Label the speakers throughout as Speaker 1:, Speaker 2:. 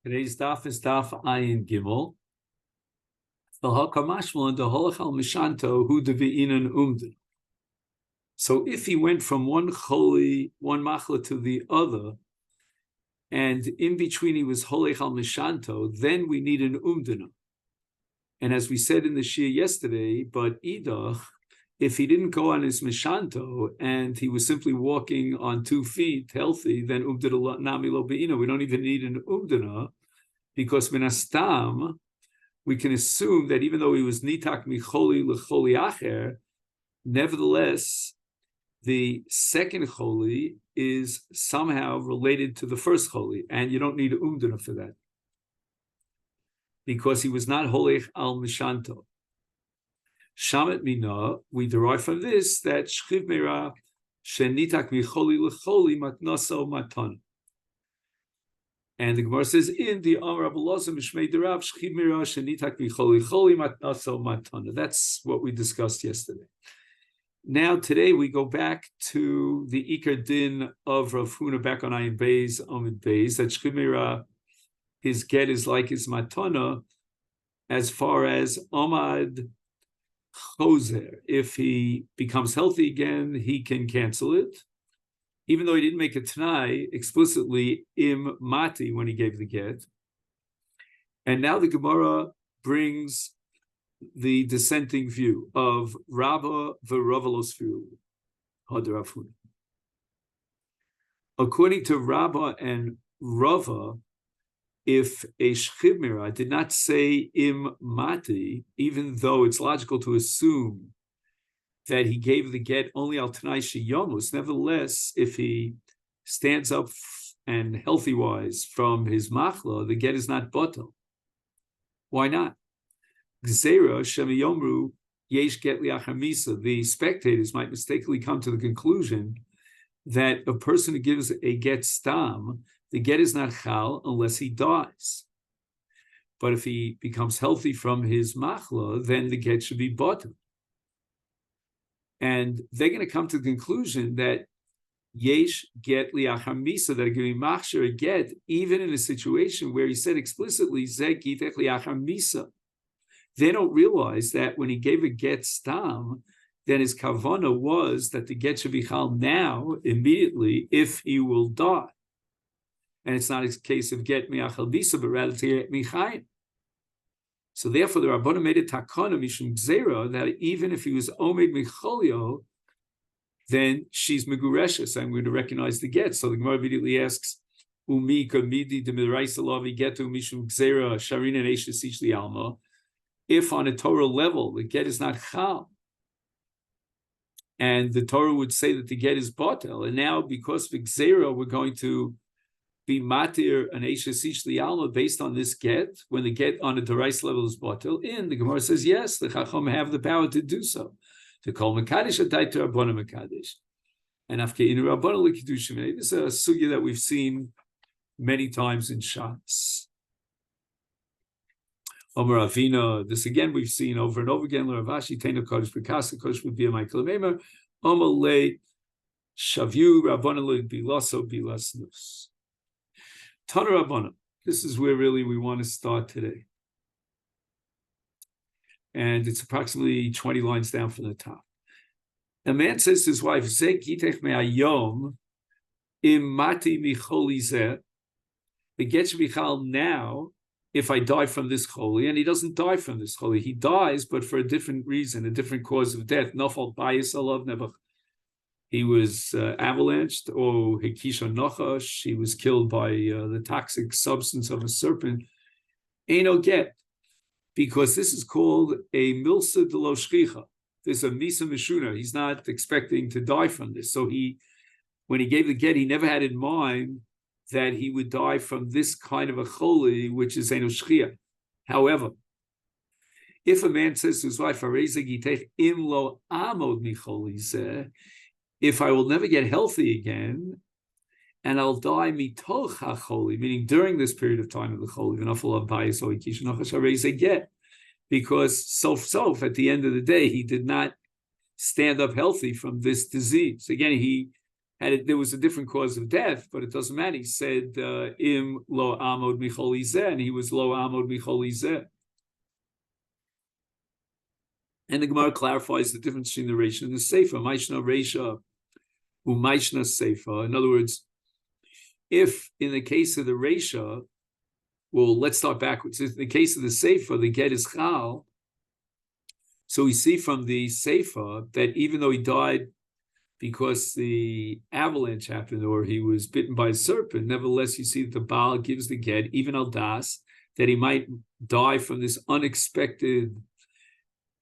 Speaker 1: Today's daf is daf Ayin Gimel. So if he went from one choli, one machla to the other, and in between he was holech al mishanto, then we need an umdana. And as we said in the shir yesterday, but idach, if he didn't go on his mishanto and he was simply walking on 2 feet healthy, then umdana nami lo beina. We don't even need an umdana, because minastam, we can assume that even though he was nitak micholi lecholi acher, nevertheless, the second choli is somehow related to the first choli, and you don't need umdana for that, because he was not holech al mishanto. Shamet mina, we derive from this that shchiv meira shenitak micholi lecholi matnasa matan. And the Gemara says, in the Amar Abulazim Mishmei Derav Shchiv Mira Shenitak Micholi Choli Matnaso Matana. That's what we discussed yesterday. Now today we go back to the Iker Din of Rav Huna back on Ayin Beis Amid Beis, that Shchiv Mira, his get is like his Matana as far as Amad Choser. If he becomes healthy again, he can cancel it, even though he didn't make a Tanai explicitly im mati when he gave the get. And now the Gemara brings the dissenting view of Rabba v'Ravalos view, Hadarafun. According to Rabba and Rava, if a shchimira did not say im mati, even though it's logical to assume that he gave the get only al tanai sheyomus, nevertheless, if he stands up and healthy-wise from his machla, the get is not batal. Why not? Gzeira shemiyomru yesh get liachar misa. The spectators might mistakenly come to the conclusion that a person who gives a get stam, the get is not chal unless he dies. But if he becomes healthy from his machla, then the get should be batal. And they're going to come to the conclusion that yesh get liachar misa, that are giving machshir a get, even in a situation where he said explicitly zeh gitech liachar misa. They don't realize that when he gave a get stam, then his kavana was that the get should be chal now, immediately, if he will die. And it's not a case of get miachal misa, but rather to get michayim. So therefore, the Rabbana made a takana mishum gzera that even if he was omed micholio, then she's megureshes. I'm going to recognize the get. So the Gemara immediately asks, "Umi kamidi demiraisa lavi getu mishum gzera sharina neishes ichli alma." If on a Torah level the get is not chal, and the Torah would say that the get is batel, and now because of gzera we're going to be matir an eishes ichli alma based on this get, when the get on a derais level is batel, in the Gemara says yes, the Chacham have the power to do so, to call mekadesh atay to Rabbana mekadesh, and afkeinu Rabbana lekidushim. This is a sugya that we've seen many times in Shas. Omer Avina, this again we've seen over and over again. L'Ravashi Teina Kodesh B'Kasa Kodesh B'Biyah Michael Meimer Omer Le Shavyu Rabbana Le Bilaso Bilasnus. Tana Rabbana. This is where really we want to start today, and it's approximately 20 lines down from the top. A man says to his wife, "Zeh gitech me'ayom im mati micholi zeh." The get should be chal now if I die from this choli, and he doesn't die from this choli. He dies, but for a different reason, a different cause of death. Nafal bayis alav nebuch. He was avalanched, or hekisha nachash. He was killed by the toxic substance of a serpent. Ain't no get, because this is called a milsa de lo shchicha. This is a misa mishuna. He's not expecting to die from this. So when he gave the get, he never had in mind that he would die from this kind of a choli, which is eno shchia. However, if a man says to his wife, im lo amod micholi zeh, if I will never get healthy again, and I'll die mitoch hacholi, meaning during this period of time of the choli, get, because sof at the end of the day, he did not stand up healthy from this disease. Again, he there was a different cause of death, but it doesn't matter. He said im lo amod michol izeh, and he was lo amod michol izeh. And the Gemara clarifies the difference between the Reisha and the Seifa. Maishna Reisha, u'maishna Seifa. In other words, if in the case of the Reisha, well, let's start backwards. In the case of the Seifa, the get is chal. So we see from the Seifa that even though he died because the avalanche happened or he was bitten by a serpent, nevertheless, you see that the Baal gives the get, even al das, that he might die from this unexpected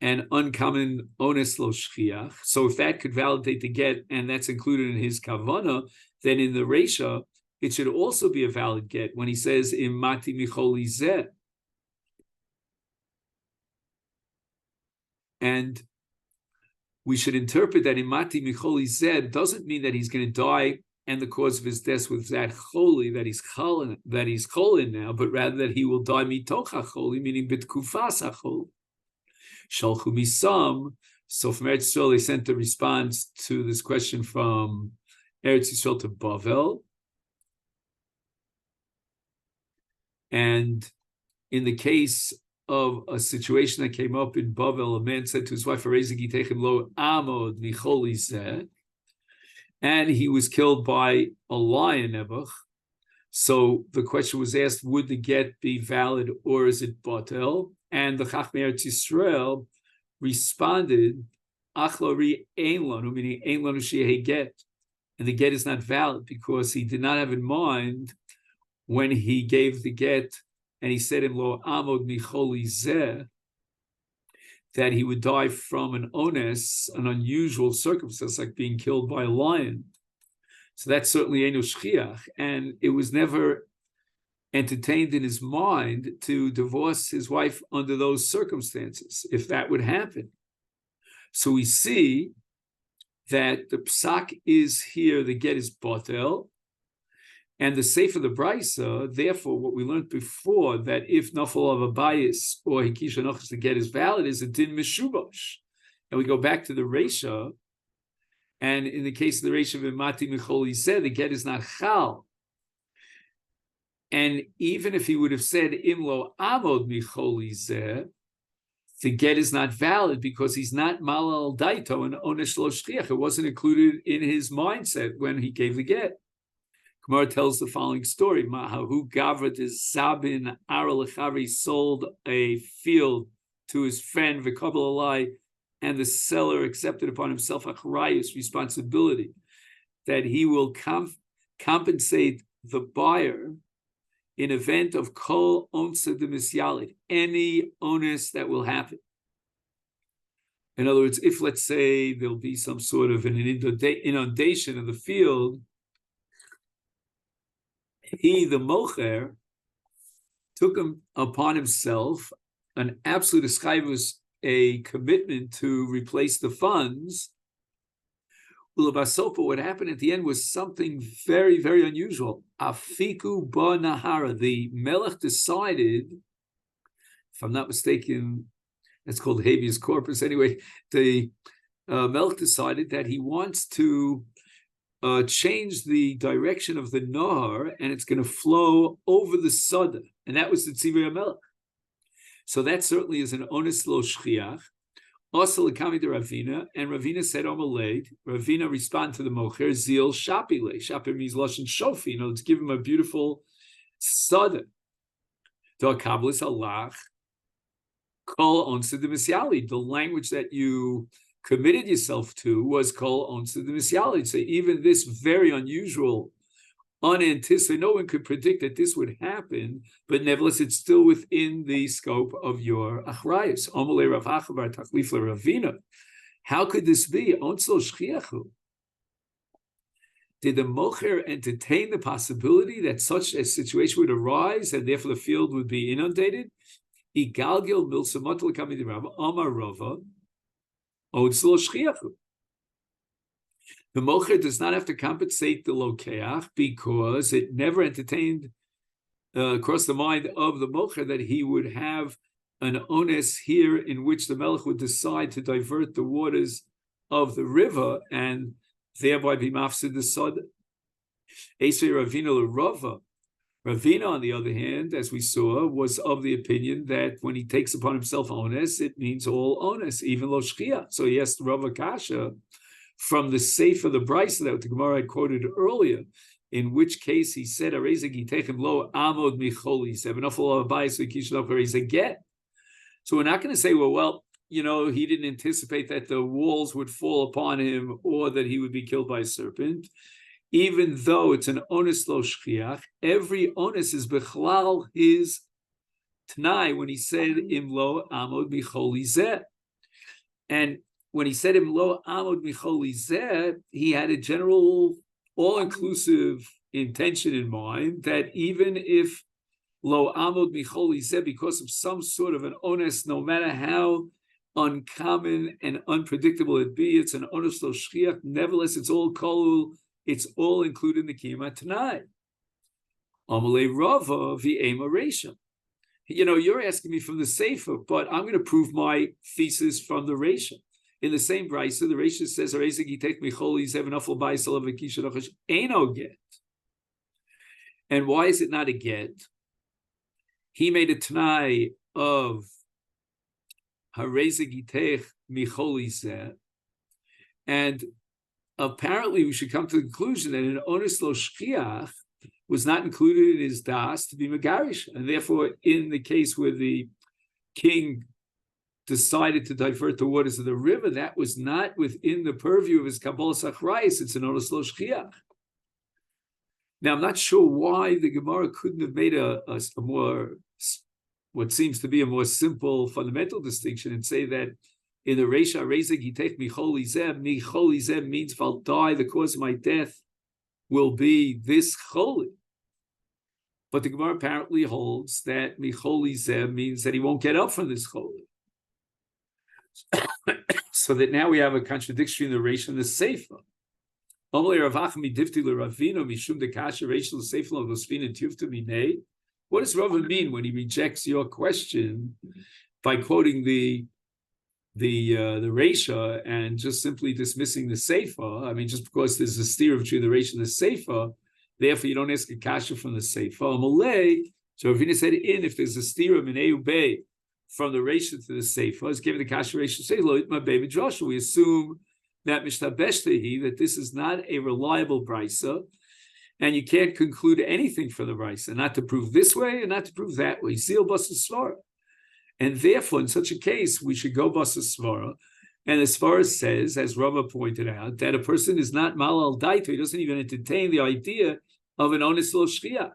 Speaker 1: and uncommon ones lo shchiach. So if that could validate the get, and that's included in his kavana, then in the Reisha, it should also be a valid get when he says im mati michol izeh. And we should interpret that im mati michol izeh doesn't mean that he's going to die and the cause of his death was that choli, that he's cholin now, but rather that he will die mitoch hacholi, meaning bitkufas hacholi. Shalchu misam. So from Eretz Yisrael, they sent a response to this question from Eretz Yisrael to Bavel. And in the case of a situation that came up in Bavel, a man said to his wife, lo amod michol izeh, and he was killed by a lion, Nebuch. So the question was asked, would the get be valid or is it batel? And the Chachmei Eretz Yisrael responded, Achlori ein lanu, meaning ein lanu she'eh get. And the get is not valid because he did not have in mind when he gave the get, and he said in lo amod michol izeh, that he would die from an ones, an unusual circumstance, like being killed by a lion. So that's certainly eino shchiach, and it was never entertained in his mind to divorce his wife under those circumstances, if that would happen. So we see that the psak is here, the get is batel, and the sefer the brisa, therefore, what we learned before, that if nafal of a bias or hikisha nochas, the get is valid, is a din mishubosh. And we go back to the Reisha, and in the case of the Reisha of Mati Michol Izeh, the get is not chal. And even if he would have said imlo amod michol izeh, the get is not valid because he's not malal daito and onesh lo shchiach. It wasn't included in his mindset when he gave the get. Gemara tells the following story: Mahahu gavrat is Zabin Aralechavri sold a field to his friend V'kabel alai, and the seller accepted upon himself acharayus, responsibility, that he will compensate the buyer in event of kol onsa de misyalid, any onus that will happen. In other words, if let's say there'll be some sort of an inundation of the field, he, the mocher, took him upon himself an absolute eschayvus, a commitment to replace the funds. Ulabasopa, what happened at the end was something very, very unusual. Afiku ba nahara. The melech decided, if I'm not mistaken, that's called habeas corpus. Anyway, the melech decided that he wants to change the direction of the nahar, and it's going to flow over the sada. And that was the tzivui melech. So that certainly is an ones lo shchiach. Also, Lakami de Ravina, and Ravina said, Omaled. Ravina responded to the Mocher, Zil Shapile. Shapir means Lashon Shofi. You know, let's give him a beautiful sada. The Kabbalis Allah, Kol Onsa de Misyali. The language that you committed yourself to was Kol Onsa de Misyali. So even this very unusual, unanticipated, no one could predict that this would happen, but nevertheless, it's still within the scope of your achrayus. Omele Rav Achavar Tachlif Ravina. How could this be? Onslo shchiachu. Did the mocher entertain the possibility that such a situation would arise and therefore the field would be inundated? Igalgil milsamot l'kamid Rav Amar Rava. Onslo shchiachu. The mocher does not have to compensate the lokeach because it never entertained across the mind of the mocher that he would have an ones here in which the melech would decide to divert the waters of the river, and thereby be mafsid the sod. Esvei Ravina l'Rava. Ravina, on the other hand, as we saw, was of the opinion that when he takes upon himself onus, it means all onus, even lo shchia. So he asked Rava Kasha from the Sefer, the Brisa that the Gemara had quoted earlier, in which case he said, "Areza gitechem lo amod micholi sevenafol abayis v'kishloch areza get." So we're not going to say, well, he didn't anticipate that the walls would fall upon him or that he would be killed by a serpent. Even though it's an onus lo shchiach, every onus is bechlal his t'nai when he said im lo amod micholi zeh. And when he said im lo amod micholi zeh, he had a general, all-inclusive intention in mind that even if lo amod micholi zeh, because of some sort of an onus, no matter how uncommon and unpredictable it be, it's an onus lo shchiach. Nevertheless, it's all kolul. It's all included in the Kiyama Tanai. Amalei Rava v'ema Reisha. You're asking me from the Sefer, but I'm going to prove my thesis from the Reisha. In the same brisa, the Reisha says, "Eino get." And why is it not a get? He made a Tanai of Hareza Gitech Micholi Zeh, and apparently, we should come to the conclusion that an onus lo shchiach was not included in his das to be megarish, and therefore, in the case where the king decided to divert the waters of the river, that was not within the purview of his kabbalah sachrayis. It's an onus lo shchiach. Now, I'm not sure why the Gemara couldn't have made a more, what seems to be a more simple fundamental distinction, and say that in the Reisha, Rezeg Yitech Micholi Zeh means if I'll die, the cause of my death will be this Choli. But the Gemara apparently holds that Micholi Zeh means that he won't get up from this Choli. So that now we have a contradiction in the Reisha and the Sefer. What does Rava mean when he rejects your question by quoting the Reisha and just simply dismissing the Sefer? I mean, just because there's a steer between the Reisha and the Sefer, therefore you don't ask a kasha from the Sefer. So Ravina said, if there's a steer of Mineu Bey from the Reisha to the Sefer, it's given the kasha Reisha say, Lo itma Bey Midrasha. We assume that Mishtabeshtehi, that this is not a reliable brisa, and you can't conclude anything from the brisa, not to prove this way and not to prove that way. Seal Basa Svara. And therefore, in such a case, we should go Basa Svara. And the Svara says, as Rava pointed out, that a person is not Malal Daito, he doesn't even entertain the idea of an Onis Lo Shchia.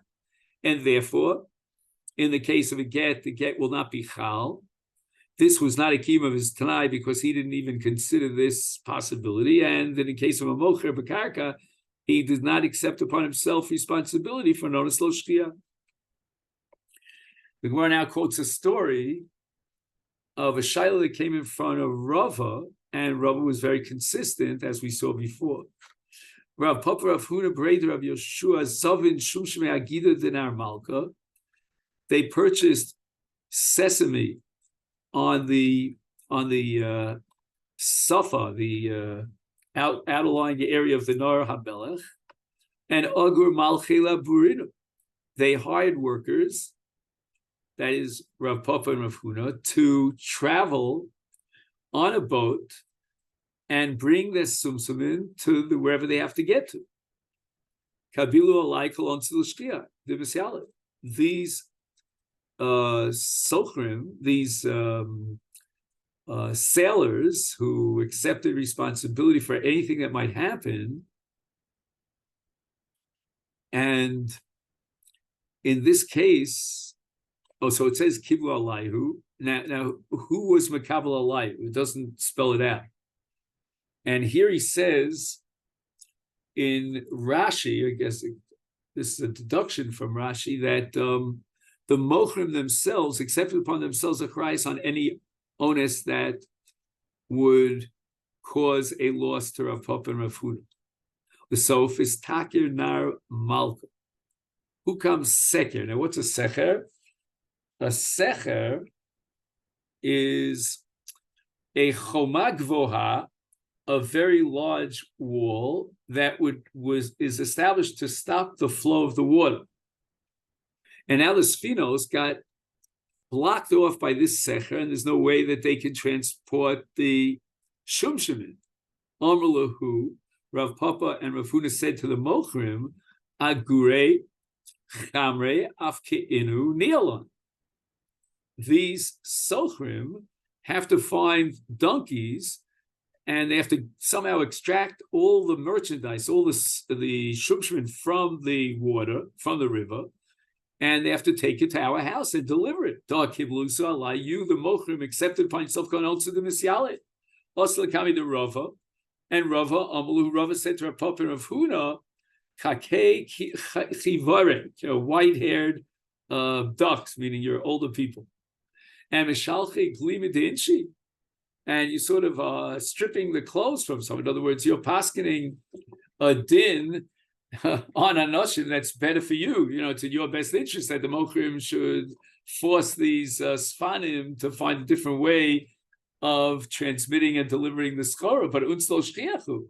Speaker 1: And therefore, in the case of a get, the get will not be Chal. This was not a kiyum of his Tanai because he didn't even consider this possibility. And in the case of a Mocher B'Karka, he did not accept upon himself responsibility for an Onis Lo Shchia. The Gemara now quotes a story of a shaila that came in front of Rava, and Rava was very consistent, as we saw before. Rav Papa Rav Huna Breder Rav Yoshua Zavin Shushme Agida Dinar Malka. They purchased sesame on the Safa, the outlying area of the Nar HaBelech, and Agur Malchela Burinu. They hired workers, that is Rav Papa and Rav Huna, to travel on a boat and bring their sumsumin to wherever they have to get to. Kabilu alaykal on Tzilishkia, the Misyala. These sochrim, these sailors who accepted responsibility for anything that might happen, and in this case, so it says Kiblu Alayhu. Now, who was Makabel Alayhu? It doesn't spell it out. And here he says in Rashi, I guess this is a deduction from Rashi, that the Mochrim themselves accepted upon themselves a Christ on any onus that would cause a loss to Rav Papa and Rav Huna. The Sof is Takir Nar Malka. Who comes Secher? Now, what's a Secher? A Secher is a Choma Gvoha a very large wall that is established to stop the flow of the water. And now the Sfinos got blocked off by this secher, and there's no way that they can transport the shumshimin. Amr lahu, Rav Papa and Rav Huna said to the Mochrim, Agure chamre afke inu nialon. These sochrim have to find donkeys, and they have to somehow extract all the merchandise, all the shumshimin from the water, from the river, and they have to take it to our house and deliver it. You, the Mochrim, accepted by yourself going on to the Misyalet. Oslakami the Rava, and Rava, Amalu, Rava said to Rav Papa and Rav Huna, Kakei chivare, white-haired ducks, meaning you're older people. And Mishalche glima, and you sort of stripping the clothes from someone. In other words, you're paskening a din on a notion that's better for you. It's in your best interest that the Mochrim should force these Sfanim to find a different way of transmitting and delivering the schora. But unslo shchiachu.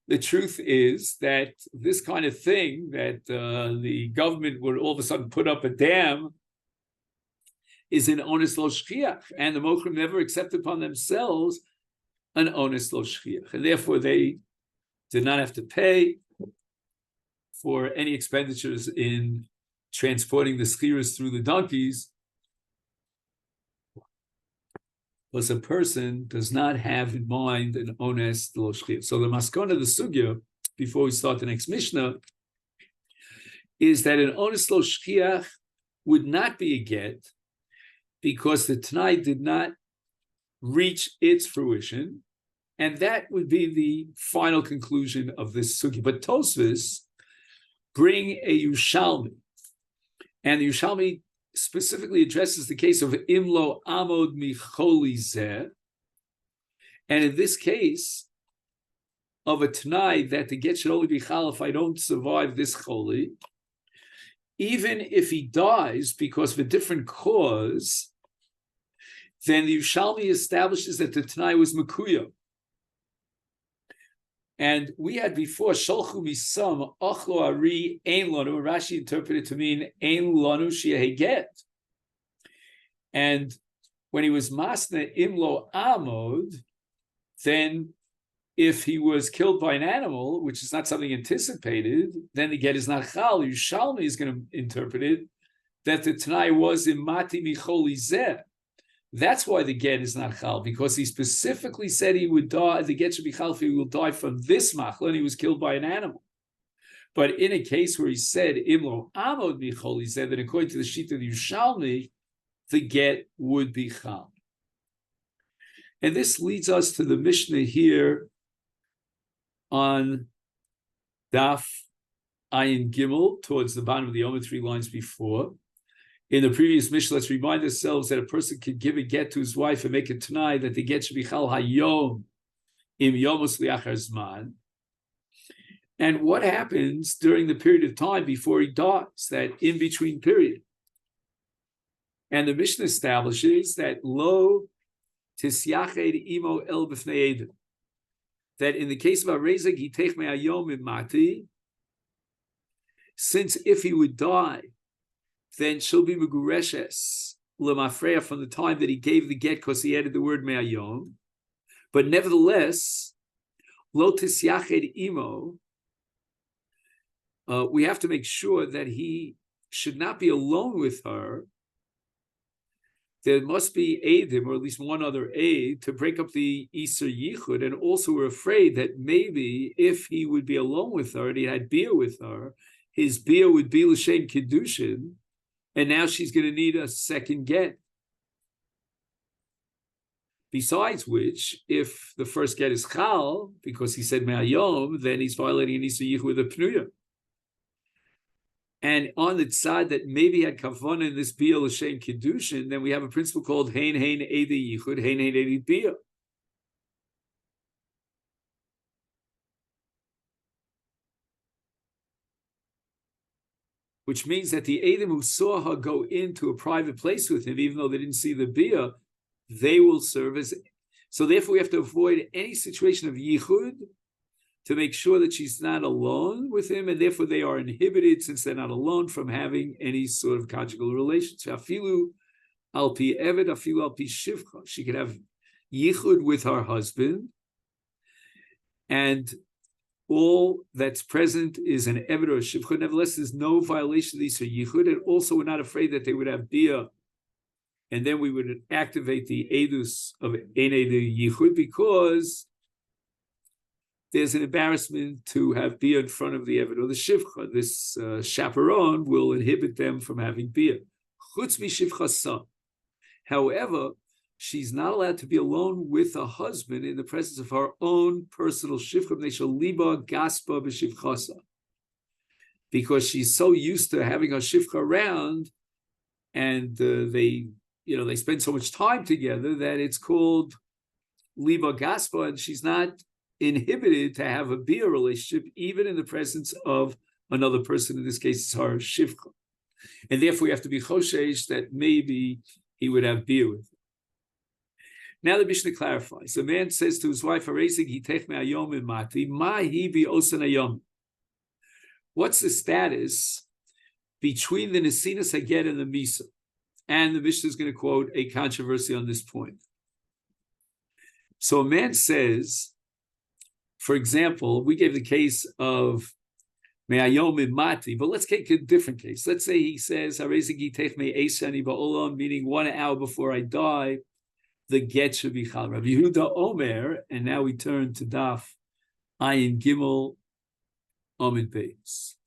Speaker 1: The truth is that this kind of thing, that the government would all of a sudden put up a dam, is an onus lo shchiach, and the Mochrim never accept upon themselves an onus lo shchiach, and therefore they did not have to pay for any expenditures in transporting the schiras through the donkeys, because a person does not have in mind an onus lo shchiach. So the maskona, the sugya, before we start the next Mishnah, is that an onus lo shchiach would not be a get, because the Tanai did not reach its fruition, and that would be the final conclusion of this sugi. But Tosfos bring a Yushalmi, and the Yushalmi specifically addresses the case of Imlo Amod Micholi Zeh, and in this case of a Tanai that the get should only be chal if I don't survive this choli, even if he dies because of a different cause, then the Yushalmi establishes that the Tanai was Makuya. And we had before, Sholchu misam achlo ari ein lanu, Rashi interpreted to mean ein lanu sheheget. And when he was masna imlo amod, then if he was killed by an animal, which is not something anticipated, then the get is not chal. Yushalmi is going to interpret it that the Tanai was imati micholi zeh. That's why the get is not chal, because he specifically said he would die. The get should be chal if he will die from this machla, and he was killed by an animal. But in a case where he said imlo amod michol, he said that according to the sheet of the Yushalmi, the get would be chal. And this leads us to the Mishnah here on Daf Ayin Gimel, towards the bottom of the Yomi, 3 lines before. In the previous Mishnah, let's remind ourselves that a person could give a get to his wife and make it tonight that the get should be chal hayom im yomos liachar zman. And what happens during the period of time before he dies, that in-between period? And the Mishnah establishes that lo tisyached imo el b'fnei edim, that in the case of Areza Gittin hayom im mati, since if he would die, then she'll be megureshes lemafreya from the time that he gave the get, because he added the word me'ayom. But nevertheless, lo tisyached imo, we have to make sure that he should not be alone with her. There must be aidim, or at least one other aid, to break up the Isur Yichud. And also we're afraid that maybe if he would be alone with her and he had beer with her, his beer would be l'shem kiddushin, and now she's going to need a second get. Besides which, if the first get is chal, because he said me'ayom, then he's violating an Isur Yichud with a pnuya. And on the tzad that maybe had kavana in this bia l'shem kiddushin, then we have a principle called hein edi yichud, hein edi bia. Which means that the edim who saw her go into a private place with him, even though they didn't see the bia, they will serve as So therefore, we have to avoid any situation of yichud to make sure that she's not alone with him, and therefore they are inhibited, since they're not alone, from having any sort of conjugal relations. Afilu al pi eved, afilu al pi shivcha. She could have yichud with her husband, and all that's present is an eved or a shivcha. Nevertheless, there's no violation of these for yichud, and also we're not afraid that they would have bia, and then we would activate the edus of ein edu yichud, because there's an embarrassment to have bia in front of the eved or the shivcha. This chaperone will inhibit them from having bia. Chutz mi shivcha sa. However, she's not allowed to be alone with a husband in the presence of her own personal shivcha. They shall liba gaspa b'shivchasa, because she's so used to having her shivcha around, and they spend so much time together that it's called liba gaspa, and she's not inhibited to have a bia relationship, even in the presence of another person. In this case, it's her shivcha, and therefore we have to be choshesh that maybe he would have bia with her. Now the Mishnah clarifies. The man says to his wife, what's the status between the Nesinas Haget and the Misa? And the Mishnah is going to quote a controversy on this point. So a man says, for example, we gave the case of Me'ayom Mati, but let's take a different case. Let's say he says, meaning 1 hour before I die, the get should be chal. Rabbi Yehuda Omer, and now we turn to Daf Ayin Gimel Amid Beis.